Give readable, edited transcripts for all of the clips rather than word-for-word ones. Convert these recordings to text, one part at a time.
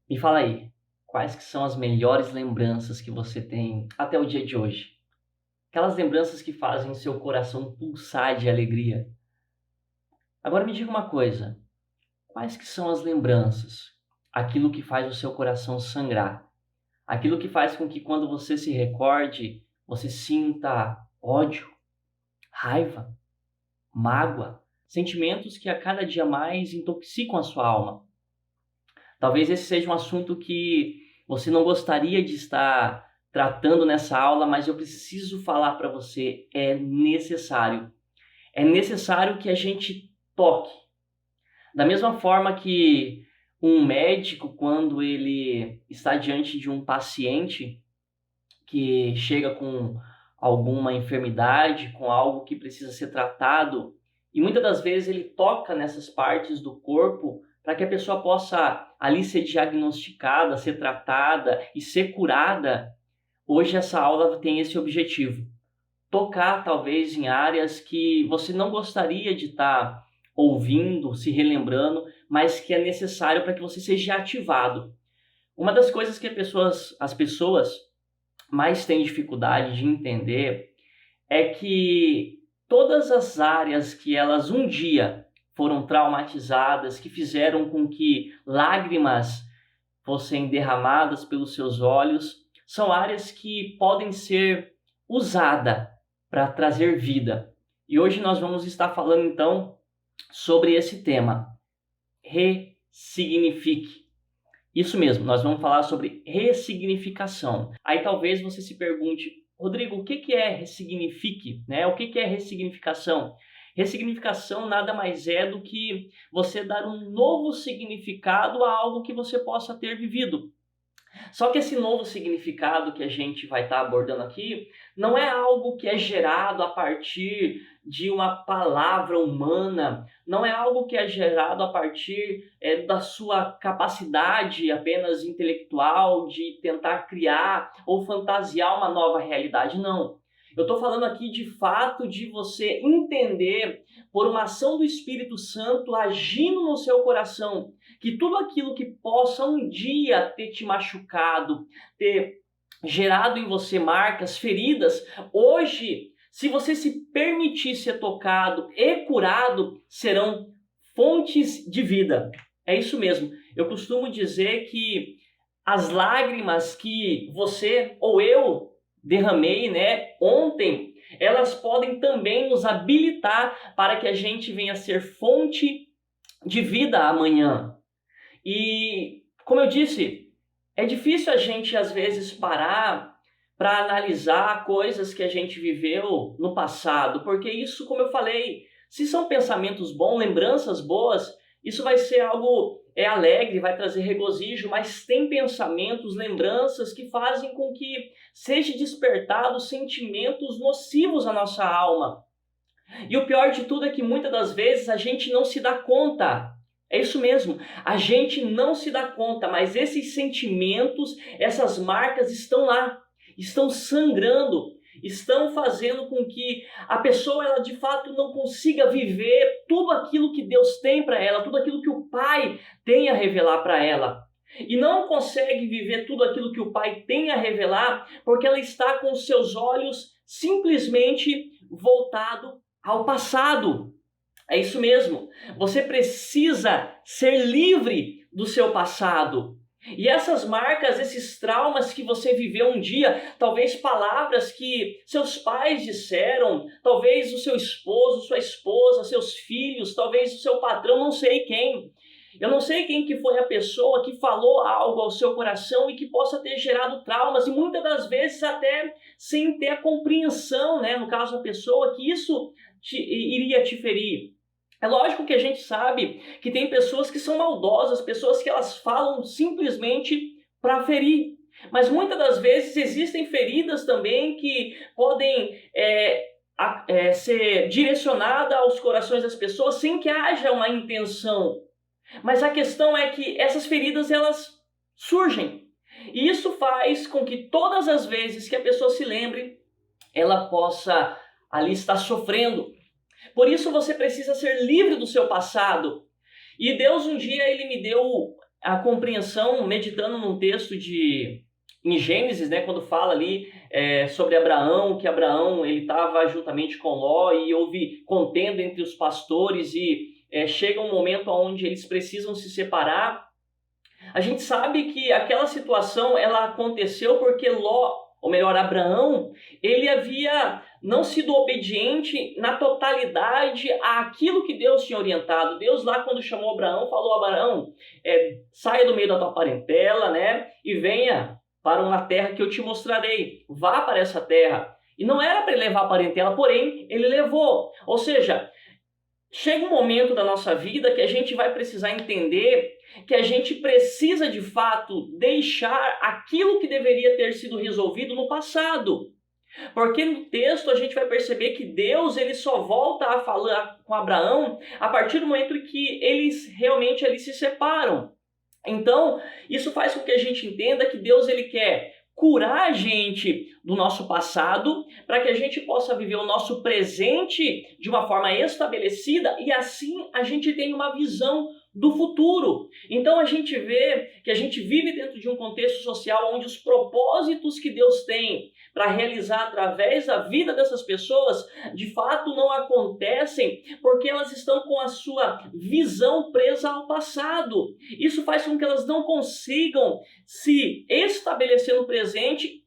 Me fala aí, quais que são as melhores lembranças que você tem até o dia de hoje? Aquelas lembranças que fazem seu coração pulsar de alegria. Agora me diga uma coisa, quais que são as lembranças? Aquilo que faz o seu coração sangrar. Aquilo que faz com que quando você se recorde, você sinta ódio, raiva, mágoa, sentimentos que a cada dia mais intoxicam a sua alma. Talvez esse seja um assunto que você não gostaria de estar tratando nessa aula, mas eu preciso falar para você, é necessário. É necessário que a gente toque. Da mesma forma que um médico, quando ele está diante de um paciente que chega com alguma enfermidade, com algo que precisa ser tratado, e muitas das vezes ele toca nessas partes do corpo para que a pessoa possa ali ser diagnosticada, ser tratada e ser curada. Hoje essa aula tem esse objetivo. Tocar talvez em áreas que você não gostaria de estar ouvindo, se relembrando, mas que é necessário para que você seja ativado. Uma das coisas que as pessoas mais têm dificuldade de entender é que todas as áreas que elas um dia foram traumatizadas, que fizeram com que lágrimas fossem derramadas pelos seus olhos, são áreas que podem ser usadas para trazer vida. E hoje nós vamos estar falando então sobre esse tema. Ressignifique. Isso mesmo, nós vamos falar sobre ressignificação. Aí talvez você se pergunte, Rodrigo, o que é ressignifique? Né? O que é ressignificação? Ressignificação nada mais é do que você dar um novo significado a algo que você possa ter vivido. Só que esse novo significado que a gente vai estar abordando aqui não é algo que é gerado a partir de uma palavra humana, não é algo que é gerado a partir da sua capacidade apenas intelectual de tentar criar ou fantasiar uma nova realidade, não. Eu estou falando aqui de fato de você entender, por uma ação do Espírito Santo agindo no seu coração, que tudo aquilo que possa um dia ter te machucado, ter gerado em você marcas, feridas, hoje, se você se permitir ser tocado e curado, serão fontes de vida. É isso mesmo. Eu costumo dizer que as lágrimas que você ou eu derramei, né, ontem, elas podem também nos habilitar para que a gente venha a ser fonte de vida amanhã. E, como eu disse, é difícil a gente às vezes parar para analisar coisas que a gente viveu no passado, porque isso, como eu falei, se são pensamentos bons, lembranças boas, isso vai ser algo alegre, vai trazer regozijo, mas tem pensamentos, lembranças que fazem com que seja despertados sentimentos nocivos à nossa alma. E o pior de tudo é que muitas das vezes a gente não se dá conta. É isso mesmo, a gente não se dá conta, mas esses sentimentos, essas marcas estão lá, estão sangrando, estão fazendo com que a pessoa ela de fato não consiga viver tudo aquilo que Deus tem para ela, tudo aquilo que o Pai tem a revelar para ela. E não consegue viver tudo aquilo que o Pai tem a revelar porque ela está com os seus olhos simplesmente voltado ao passado. É isso mesmo. Você precisa ser livre do seu passado. E essas marcas, esses traumas que você viveu um dia, talvez palavras que seus pais disseram, talvez o seu esposo, sua esposa, seus filhos, talvez o seu patrão, não sei quem. Eu não sei quem que foi a pessoa que falou algo ao seu coração e que possa ter gerado traumas, e muitas das vezes até sem ter a compreensão, né, no caso da pessoa, que isso iria te ferir. É lógico que a gente sabe que tem pessoas que são maldosas, pessoas que elas falam simplesmente para ferir. Mas muitas das vezes existem feridas também que podem ser direcionadas aos corações das pessoas sem que haja uma intenção. Mas a questão é que essas feridas elas surgem. E isso faz com que todas as vezes que a pessoa se lembre, ela possa ali estar sofrendo. Por isso você precisa ser livre do seu passado. E Deus um dia ele me deu a compreensão, meditando num texto em Gênesis, né, quando fala ali sobre Abraão, que Abraão ele estava juntamente com Ló e houve contenda entre os pastores e chega um momento onde eles precisam se separar. A gente sabe que aquela situação ela aconteceu porque Ló, ou melhor, Abraão, ele havia não sido obediente na totalidade àquilo que Deus tinha orientado. Deus lá quando chamou Abraão, falou: Abraão, saia do meio da tua parentela, né, e venha para uma terra que eu te mostrarei. Vá para essa terra. E não era para ele levar a parentela, porém, ele levou. Ou seja, chega um momento da nossa vida que a gente vai precisar entender que a gente precisa, de fato, deixar aquilo que deveria ter sido resolvido no passado. Porque no texto a gente vai perceber que Deus ele só volta a falar com Abraão a partir do momento em que eles realmente ali se separam. Então, isso faz com que a gente entenda que Deus ele quer curar a gente do nosso passado para que a gente possa viver o nosso presente de uma forma estabelecida e assim a gente tenha uma visão do futuro. Então a gente vê que a gente vive dentro de um contexto social onde os propósitos que Deus tem para realizar através da vida dessas pessoas, de fato não acontecem porque elas estão com a sua visão presa ao passado. Isso faz com que elas não consigam se estabelecer no presente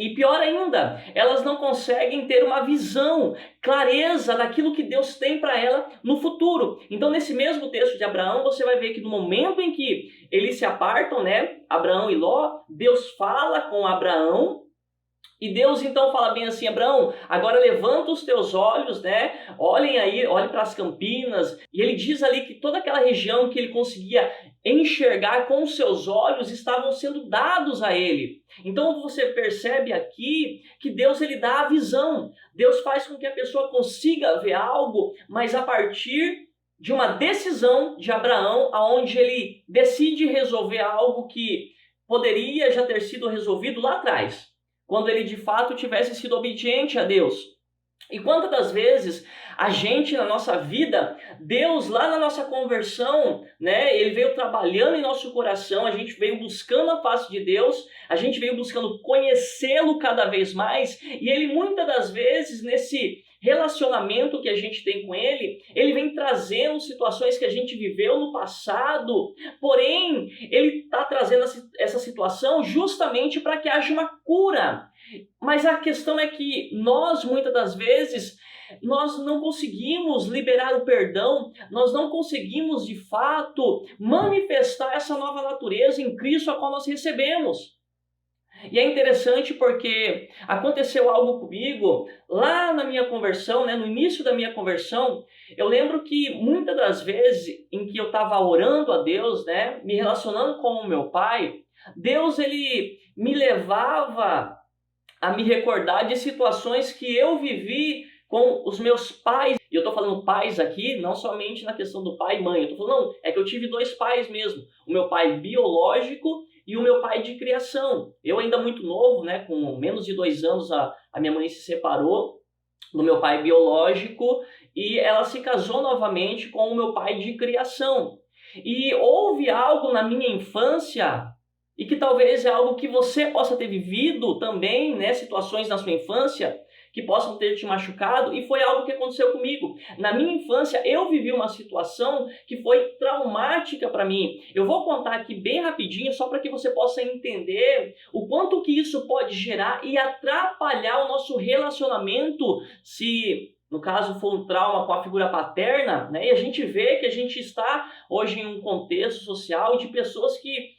e pior ainda, elas não conseguem ter uma visão, clareza daquilo que Deus tem para ela no futuro. Então, nesse mesmo texto de Abraão, você vai ver que no momento em que eles se apartam, né, Abraão e Ló, Deus fala com Abraão. E Deus então fala bem assim: Abraão, agora levanta os teus olhos, né? Olhem aí, olhe para as campinas. E ele diz ali que toda aquela região que ele conseguia enxergar com os seus olhos estavam sendo dados a ele. Então você percebe aqui que Deus ele dá a visão. Deus faz com que a pessoa consiga ver algo, mas a partir de uma decisão de Abraão, aonde ele decide resolver algo que poderia já ter sido resolvido lá atrás, quando ele de fato tivesse sido obediente a Deus. E quantas das vezes a gente na nossa vida, Deus lá na nossa conversão, né, ele veio trabalhando em nosso coração, a gente veio buscando a face de Deus, a gente veio buscando conhecê-lo cada vez mais, e ele muitas das vezes nesse relacionamento que a gente tem com ele, ele vem trazendo situações que a gente viveu no passado, porém, ele está trazendo essa situação justamente para que haja uma cura. Mas a questão é que nós, muitas das vezes, nós não conseguimos liberar o perdão, nós não conseguimos, de fato, manifestar essa nova natureza em Cristo a qual nós recebemos. E é interessante porque aconteceu algo comigo lá na minha conversão, né, no início da minha conversão. Eu lembro que muitas das vezes em que eu estava orando a Deus, né, me relacionando com o meu pai, Deus ele me levava a me recordar de situações que eu vivi com os meus pais. E eu estou falando pais aqui, não somente na questão do pai e mãe. Eu estou falando, não, é que eu tive dois pais mesmo. O meu pai biológico e o meu pai de criação. Eu ainda muito novo, né, com menos de 2 anos, a minha mãe se separou do meu pai biológico e ela se casou novamente com o meu pai de criação. E houve algo na minha infância, e que talvez é algo que você possa ter vivido também, né, situações na sua infância que possam ter te machucado, e foi algo que aconteceu comigo. Na minha infância, eu vivi uma situação que foi traumática para mim. Eu vou contar aqui bem rapidinho, só para que você possa entender o quanto que isso pode gerar e atrapalhar o nosso relacionamento, se no caso for um trauma com a figura paterna, né? E a gente vê que a gente está hoje em um contexto social de pessoas que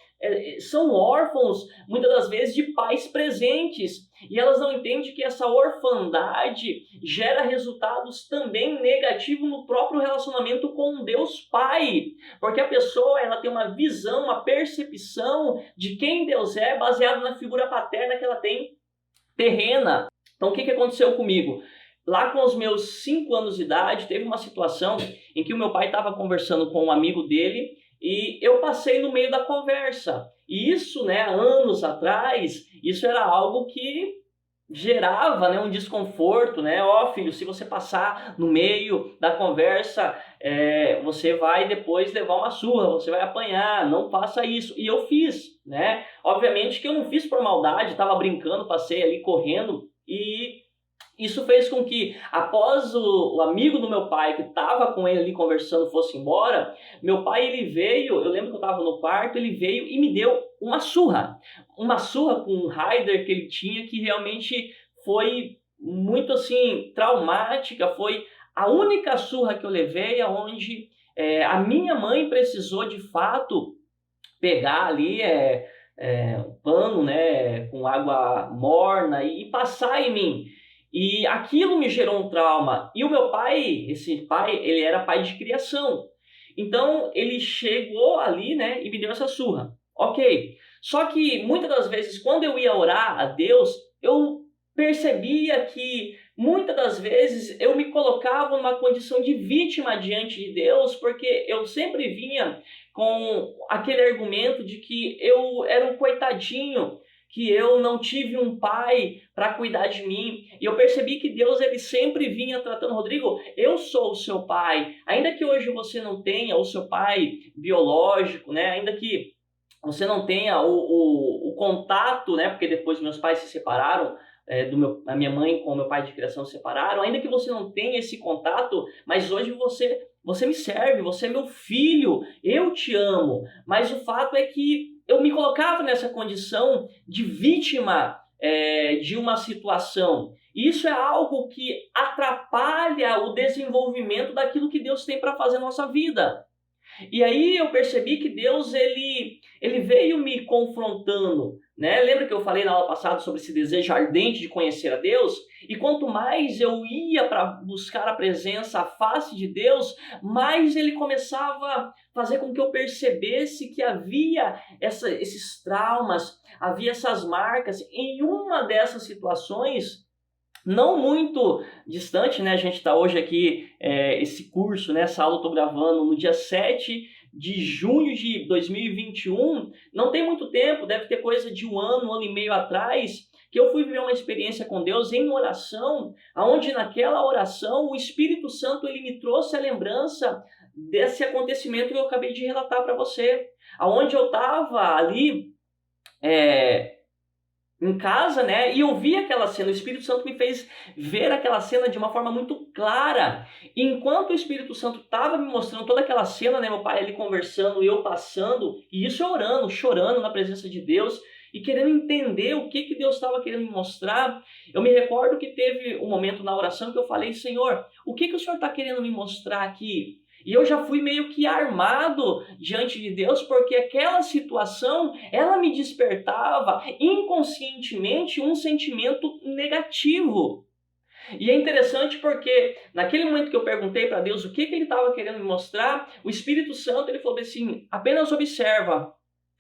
são órfãos, muitas das vezes, de pais presentes. E elas não entendem que essa orfandade gera resultados também negativos no próprio relacionamento com Deus Pai. Porque a pessoa ela tem uma visão, uma percepção de quem Deus é, baseada na figura paterna que ela tem terrena. Então o que aconteceu comigo? Lá com os meus 5 anos de idade, teve uma situação em que o meu pai estava conversando com um amigo dele, e eu passei no meio da conversa. E isso, né, anos atrás, isso era algo que gerava, né, um desconforto, né? Ó, filho, se você passar no meio da conversa, você vai depois levar uma surra, você vai apanhar, não faça isso. E eu fiz, né? Obviamente que eu não fiz por maldade, estava brincando, passei ali correndo e isso fez com que, após o amigo do meu pai, que estava com ele ali conversando, fosse embora, meu pai, ele veio, eu lembro que eu estava no quarto, ele veio e me deu uma surra. Uma surra com um rider que ele tinha, que realmente foi muito, assim, traumática. Foi a única surra que eu levei, onde a minha mãe precisou, de fato, pegar ali um pano, né, com água morna e passar em mim. E aquilo me gerou um trauma. E o meu pai, esse pai, ele era pai de criação. Então ele chegou ali, né, e me deu essa surra. Ok. Só que muitas das vezes, quando eu ia orar a Deus, eu percebia que muitas das vezes eu me colocava numa condição de vítima diante de Deus, porque eu sempre vinha com aquele argumento de que eu era um coitadinho, que eu não tive um pai para cuidar de mim. E eu percebi que Deus, ele sempre vinha tratando: Rodrigo, eu sou o seu pai. Ainda que hoje você não tenha o seu pai biológico, né? Ainda que você não tenha o contato, né? Porque depois meus pais se separaram, a minha mãe com o meu pai de criação se separaram. Ainda que você não tenha esse contato, mas hoje você me serve, você é meu filho, eu te amo. Mas o fato é que eu me colocava nessa condição de vítima de uma situação. Isso é algo que atrapalha o desenvolvimento daquilo que Deus tem para fazer na nossa vida. E aí eu percebi que Deus, ele veio me confrontando, né? Lembra que eu falei na aula passada sobre esse desejo ardente de conhecer a Deus? E quanto mais eu ia para buscar a presença, a face de Deus, mais ele começava a fazer com que eu percebesse que havia esses traumas, havia essas marcas. Em uma dessas situações, não muito distante, né? A gente está hoje aqui, esse curso, né? Essa aula eu estou gravando no dia 7 de junho de 2021. Não tem muito tempo, deve ter coisa de um ano e meio atrás, que eu fui viver uma experiência com Deus em oração, onde naquela oração o Espírito Santo, ele me trouxe a lembrança desse acontecimento que eu acabei de relatar para você. Onde eu estava ali em casa, né? E eu vi aquela cena. O Espírito Santo me fez ver aquela cena de uma forma muito clara. E enquanto o Espírito Santo estava me mostrando toda aquela cena, né? Meu pai ali conversando, eu passando, e isso eu orando, chorando na presença de Deus e querendo entender o que Deus estava querendo me mostrar. Eu me recordo que teve um momento na oração que eu falei: Senhor, o que o Senhor está querendo me mostrar aqui? E eu já fui meio que armado diante de Deus, porque aquela situação, ela me despertava inconscientemente um sentimento negativo. E é interessante porque naquele momento que eu perguntei para Deus o que ele estava querendo me mostrar, o Espírito Santo, ele falou assim: apenas observa,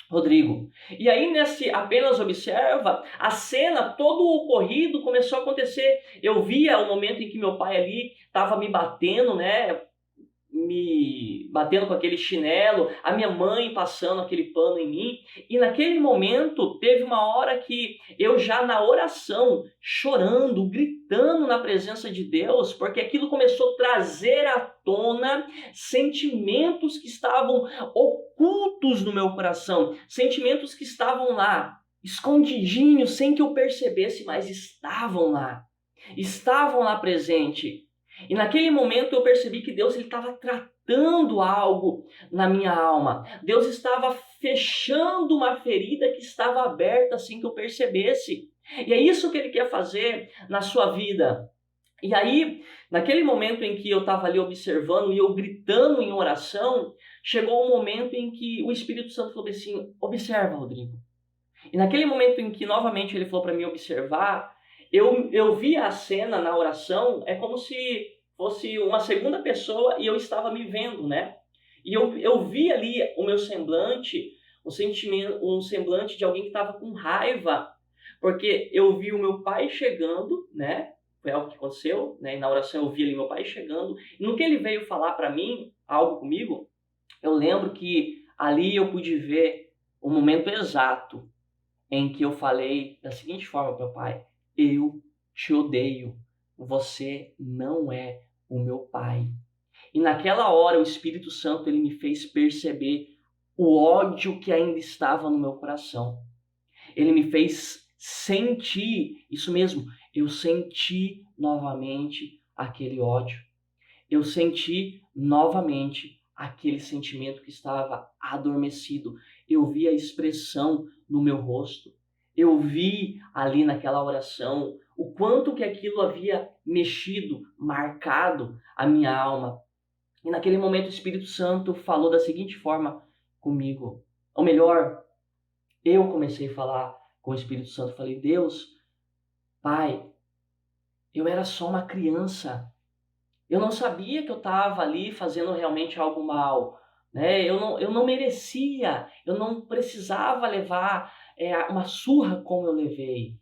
Rodrigo. E aí, nesse apenas observa, a cena, todo o ocorrido começou a acontecer. Eu via o momento em que meu pai ali estava me batendo, né? Me batendo com aquele chinelo, a minha mãe passando aquele pano em mim. E naquele momento teve uma hora que eu já na oração, chorando, gritando na presença de Deus, porque aquilo começou a trazer à tona sentimentos que estavam ocultos no meu coração, sentimentos que estavam lá, escondidinhos, sem que eu percebesse, mas estavam lá presente. E naquele momento eu percebi que Deus estava tratando algo na minha alma. Deus estava fechando uma ferida que estava aberta sem que eu percebesse. E é isso que Ele quer fazer na sua vida. E aí, naquele momento em que eu estava ali observando e eu gritando em oração, chegou um momento em que o Espírito Santo falou assim: observa, Rodrigo. E naquele momento em que novamente Ele falou para mim observar, eu vi a cena na oração, é como se fosse uma segunda pessoa e eu estava me vendo, né? E eu vi ali o meu semblante, um semblante de alguém que estava com raiva, porque eu vi o meu pai chegando, né? Foi algo que aconteceu, né? E na oração eu vi ali meu pai chegando. E no que ele veio falar para mim, algo comigo, eu lembro que ali eu pude ver o momento exato em que eu falei da seguinte forma para o pai: eu te odeio, você não é o meu pai. E naquela hora o Espírito Santo ele me fez perceber o ódio que ainda estava no meu coração. Ele me fez sentir, isso mesmo, eu senti novamente aquele ódio. Eu senti novamente aquele sentimento que estava adormecido. Eu vi a expressão no meu rosto. Eu vi ali naquela oração o quanto que aquilo havia mexido, marcado a minha alma. E naquele momento o Espírito Santo falou da seguinte forma comigo. Ou melhor, eu comecei a falar com o Espírito Santo. Falei, Deus, Pai, eu era só uma criança. Eu não sabia que eu estava ali fazendo realmente algo mal. Né? Eu não merecia, eu não precisava levar uma surra como eu levei.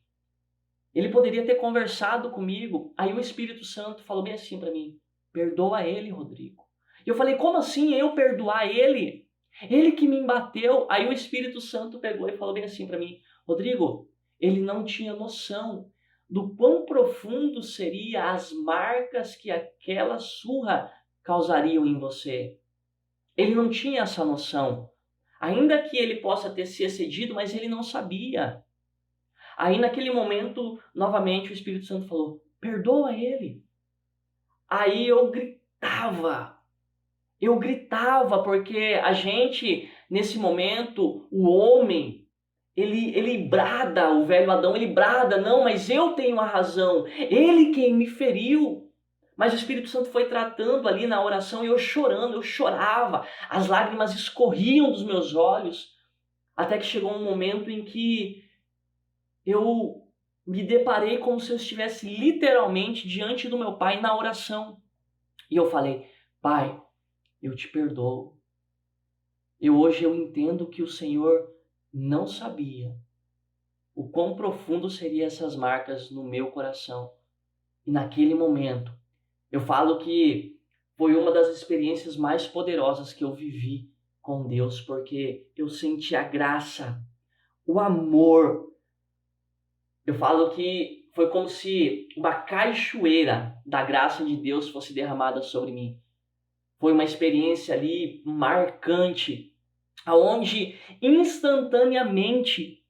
Ele poderia ter conversado comigo. Aí o Espírito Santo falou bem assim para mim, perdoa ele, Rodrigo. E eu falei, como assim eu perdoar ele? Ele que me bateu. Aí o Espírito Santo pegou e falou bem assim para mim, Rodrigo, ele não tinha noção do quão profundo seriam as marcas que aquela surra causariam em você. Ele não tinha essa noção. Ainda que ele possa ter se excedido, mas ele não sabia. Aí naquele momento, novamente, o Espírito Santo falou, perdoa ele. Aí eu gritava porque a gente, nesse momento, o homem, ele brada, o velho Adão, ele brada, não, mas eu tenho a razão, ele quem me feriu. Mas o Espírito Santo foi tratando ali na oração e eu chorando, eu chorava, as lágrimas escorriam dos meus olhos, até que chegou um momento em que eu me deparei como se eu estivesse literalmente diante do meu Pai na oração. E eu falei, Pai, eu te perdoo. Hoje eu entendo que o Senhor não sabia o quão profundo seriam essas marcas no meu coração. E naquele momento, eu falo que foi uma das experiências mais poderosas que eu vivi com Deus, porque eu senti a graça, o amor. Eu falo que foi como se uma cachoeira da graça de Deus fosse derramada sobre mim. Foi uma experiência ali marcante, aonde instantaneamente,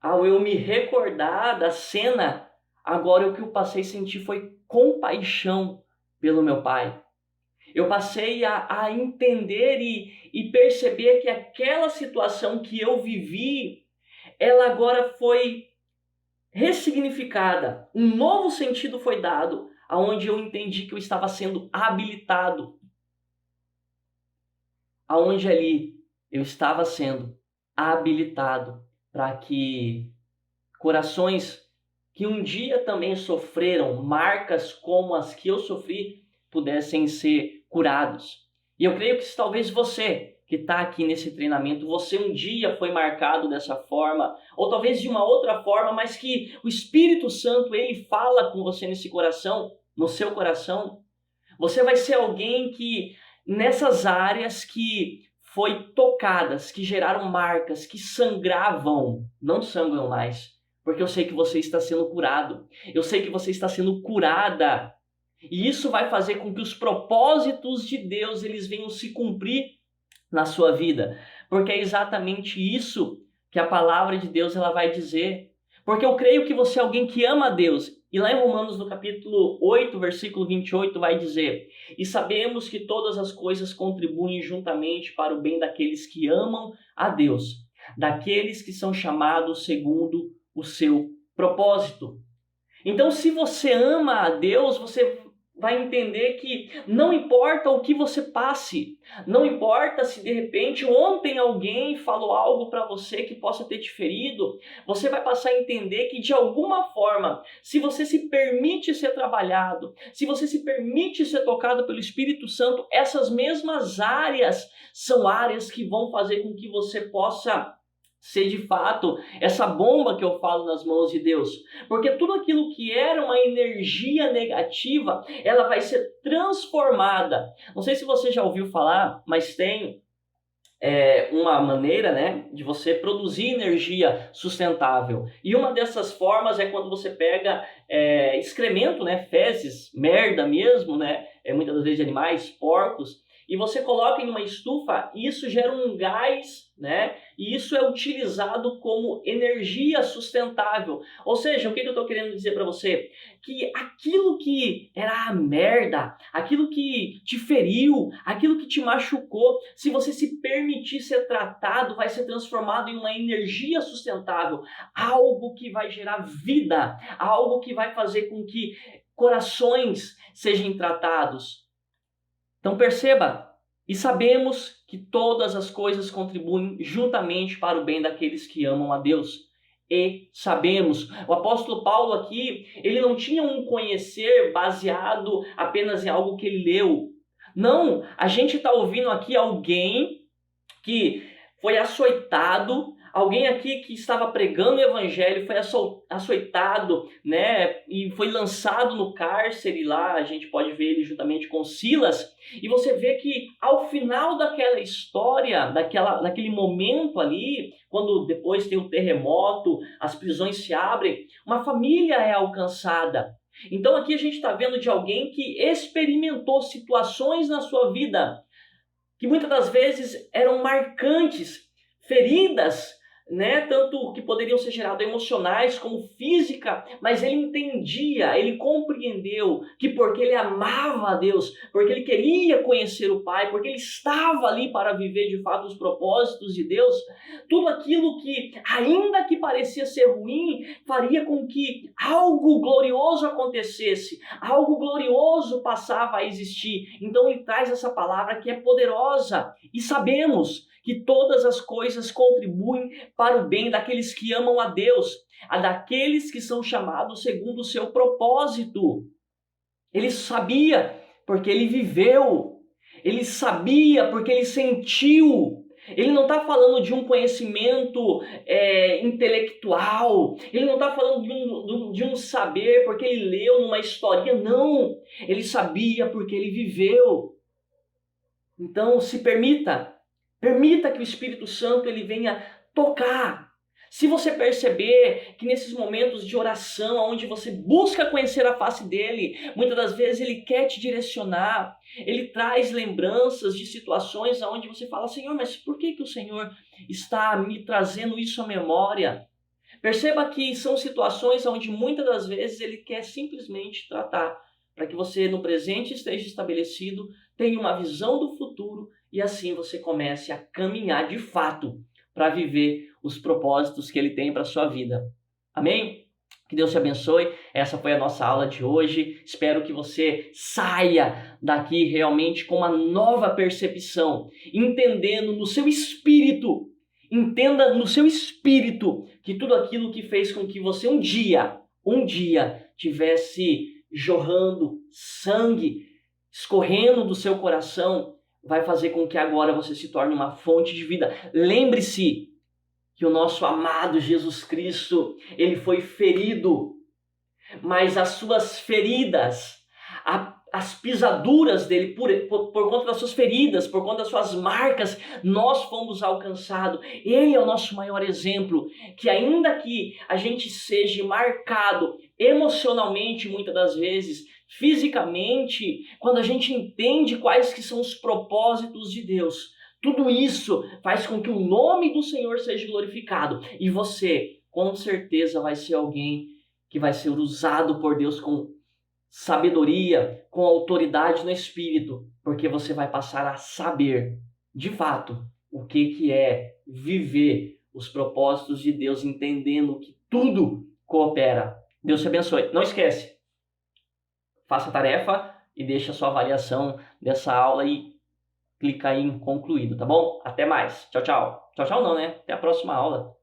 ao eu me recordar da cena, agora o que eu passei a sentir foi compaixão pelo meu pai. Eu passei a entender e perceber que aquela situação que eu vivi, ela agora foi ressignificada. Um novo sentido foi dado, aonde eu entendi que eu estava sendo habilitado. Aonde ali eu estava sendo habilitado para que corações que um dia também sofreram marcas como as que eu sofri pudessem ser curados. E eu creio que talvez você que está aqui nesse treinamento, você um dia foi marcado dessa forma, ou talvez de uma outra forma, mas que o Espírito Santo, ele fala com você nesse coração, no seu coração. Você vai ser alguém que, nessas áreas que foi tocadas, que geraram marcas, que sangravam, não sangram mais, porque eu sei que você está sendo curado, eu sei que você está sendo curada, e isso vai fazer com que os propósitos de Deus, eles venham se cumprir na sua vida, porque é exatamente isso que a palavra de Deus ela vai dizer. Porque eu creio que você é alguém que ama a Deus. E lá em Romanos, no capítulo 8, versículo 28, vai dizer, e sabemos que todas as coisas contribuem juntamente para o bem daqueles que amam a Deus, daqueles que são chamados segundo o seu propósito. Então, se você ama a Deus, você vai entender que não importa o que você passe, não importa se de repente ontem alguém falou algo para você que possa ter te ferido, você vai passar a entender que de alguma forma, se você se permite ser trabalhado, se você se permite ser tocado pelo Espírito Santo, essas mesmas áreas são áreas que vão fazer com que você possa ser de fato essa bomba que eu falo nas mãos de Deus. Porque tudo aquilo que era uma energia negativa, ela vai ser transformada. Não sei se você já ouviu falar, mas tem uma maneira, né, de você produzir energia sustentável. E uma dessas formas é quando você pega excremento, né, fezes, merda mesmo, né, muitas das vezes de animais, porcos, e você coloca em uma estufa, isso gera um gás, né? E isso é utilizado como energia sustentável. Ou seja, o que eu estou querendo dizer para você? Que aquilo que era a merda, aquilo que te feriu, aquilo que te machucou, se você se permitir ser tratado, vai ser transformado em uma energia sustentável, algo que vai gerar vida, algo que vai fazer com que corações sejam tratados. Então perceba, e sabemos que todas as coisas contribuem juntamente para o bem daqueles que amam a Deus. E sabemos, o apóstolo Paulo aqui, ele não tinha um conhecer baseado apenas em algo que ele leu. Não, a gente está ouvindo aqui alguém que foi açoitado, alguém aqui que estava pregando o evangelho, foi açoitado, né, e foi lançado no cárcere lá, a gente pode ver ele juntamente com Silas, e você vê que ao final daquela história, daquele momento ali, quando depois tem o terremoto, as prisões se abrem, uma família é alcançada. Então aqui a gente está vendo de alguém que experimentou situações na sua vida que muitas das vezes eram marcantes, feridas, né? Tanto que poderiam ser geradas emocionais como física, mas ele entendia, ele compreendeu que porque ele amava a Deus, porque ele queria conhecer o Pai, porque ele estava ali para viver de fato os propósitos de Deus, tudo aquilo que, ainda que parecia ser ruim, faria com que algo glorioso acontecesse, algo glorioso passava a existir. Então ele traz essa palavra que é poderosa, e sabemos que todas as coisas contribuem para o bem daqueles que amam a Deus, a daqueles que são chamados segundo o seu propósito. Ele sabia porque ele viveu, ele sabia porque ele sentiu. Ele não está falando de um conhecimento intelectual, ele não está falando de um saber porque ele leu numa historinha, não. Ele sabia porque ele viveu. Então se permita que o Espírito Santo ele venha tocar. Se você perceber que nesses momentos de oração, onde você busca conhecer a face dele, muitas das vezes ele quer te direcionar, ele traz lembranças de situações onde você fala, Senhor, mas por que o Senhor está me trazendo isso à memória? Perceba que são situações onde muitas das vezes ele quer simplesmente tratar, para que você no presente esteja estabelecido, tenha uma visão do futuro, e assim você comece a caminhar de fato para viver os propósitos que ele tem para a sua vida. Amém? Que Deus te abençoe. Essa foi a nossa aula de hoje. Espero que você saia daqui realmente com uma nova percepção, entendendo no seu espírito, entenda no seu espírito que tudo aquilo que fez com que você um dia tivesse jorrando sangue, escorrendo do seu coração, vai fazer com que agora você se torne uma fonte de vida. Lembre-se que o nosso amado Jesus Cristo, ele foi ferido, mas as suas feridas, as pisaduras dele, por conta das suas feridas, por conta das suas marcas, nós fomos alcançados. Ele é o nosso maior exemplo, que ainda que a gente seja marcado emocionalmente, muitas das vezes, fisicamente, quando a gente entende quais que são os propósitos de Deus, tudo isso faz com que o nome do Senhor seja glorificado. E você, com certeza, vai ser alguém que vai ser usado por Deus com sabedoria, com autoridade no Espírito, porque você vai passar a saber, de fato, o que é viver os propósitos de Deus, entendendo que tudo coopera. Deus te abençoe. Não esquece, faça a tarefa e deixe a sua avaliação dessa aula e clica aí em concluído, tá bom? Até mais. Tchau, tchau. Tchau, tchau não, né? Até a próxima aula.